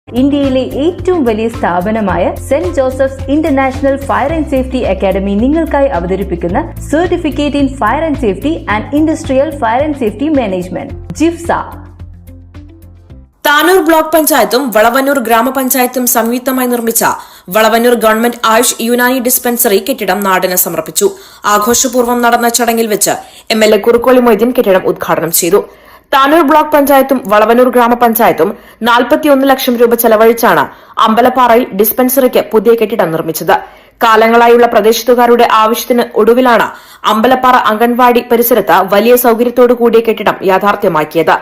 ഇന്ത്യയിലെ ഏറ്റവും വലിയ സ്ഥാപനമായ saint Joseph's international fire and safety academy നിങ്ങൾക്കായി അവതരിപ്പിക്കുന്ന certificate in fire and safety and industrial fire and safety management ജിഫ്സ. താനൂർ ബ്ലോക്ക് പഞ്ചായത്തും വളവന്നൂർ ഗ്രാമപഞ്ചായത്തും സംയുക്തമായി നിർമ്മിച്ച വളവന്നൂർ ഗവൺമെന്റ് ആയുഷ് യുനാനി ഡിസ്പെൻസറി കെട്ടിടം നാടിന് സമർപ്പിച്ചു. ആഘോഷപൂർവ്വം നടന്ന ചടങ്ങിൽ വെച്ച് MLA കുറുക്കോളി മൊയ്തീൻ കെട്ടിടം ഉദ്ഘാടനം ചെയ്തു. താനൂർ ബ്ലോക്ക് പഞ്ചായത്തും വളവന്നൂർ ഗ്രാമപഞ്ചായത്തും 41 ലക്ഷം രൂപ ചെലവഴിച്ചാണ് അമ്പലപ്പാറയിൽ ഡിസ്പെൻസറിക്ക് പുതിയ കെട്ടിടം നിർമ്മിച്ചത്. കാലങ്ങളായുള്ള പ്രദേശത്തുകാരുടെ ആവശ്യത്തിന് ഒടുവിലാണ് അമ്പലപ്പാറ അംഗൻവാടി പരിസരത്ത് വലിയ സൌകര്യത്തോടു കൂടിയ കെട്ടിടം യാഥാർത്ഥ്യമാക്കിയത്.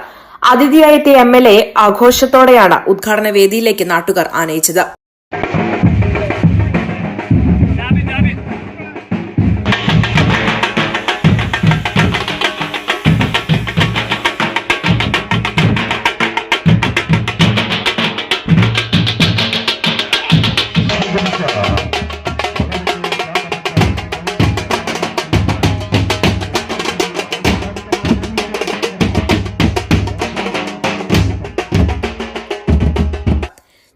അതിഥിയായെത്തിയ MLA ആഘോഷത്തോടെയാണ് ഉദ്ഘാടന വേദിയിലേക്ക് നാട്ടുകാർ ആനയിച്ചത്.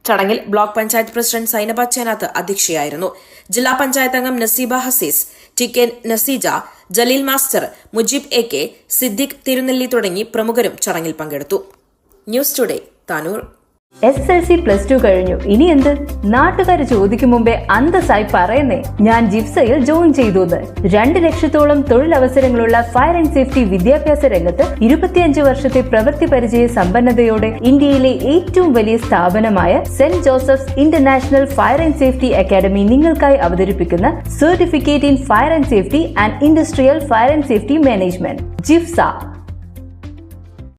ചടങ്ങിൽ ബ്ലോക്ക് പഞ്ചായത്ത് പ്രസിഡന്റ് സൈനബ ചേനാത്ത് അധ്യക്ഷയായിരുന്നു. ജില്ലാ പഞ്ചായത്ത് അംഗം Naseeba Haseez, TK Naseeja, Jaleel master, Mujeeb AK, Siddique Thirunelli തുടങ്ങി പ്രമുഖരും ചടങ്ങിൽ പങ്കെടുത്തു. News today, Tanur. SSLC+2 കഴിഞ്ഞു, ഇനി എന്ത്? നാട്ടുകാർ ചോദിക്കും മുമ്പേ അന്തസ്സായി പറയുന്നേ, ഞാൻ ജിഫ്സയിൽ ജോയിൻ ചെയ്തു. 2 ലക്ഷത്തോളം തൊഴിലവസരങ്ങളുള്ള ഫയർ ആൻഡ് സേഫ്റ്റി വിദ്യാഭ്യാസ രംഗത്ത് 25 വർഷത്തെ പ്രവൃത്തി പരിചയ സമ്പന്നതയോടെ ഇന്ത്യയിലെ ഏറ്റവും വലിയ സ്ഥാപനമായ saint Joseph's international fire and safety academy നിങ്ങൾക്കായി അവതരിപ്പിക്കുന്ന certificate in fire and safety and industrial fire and safety management ജിഫ്സ.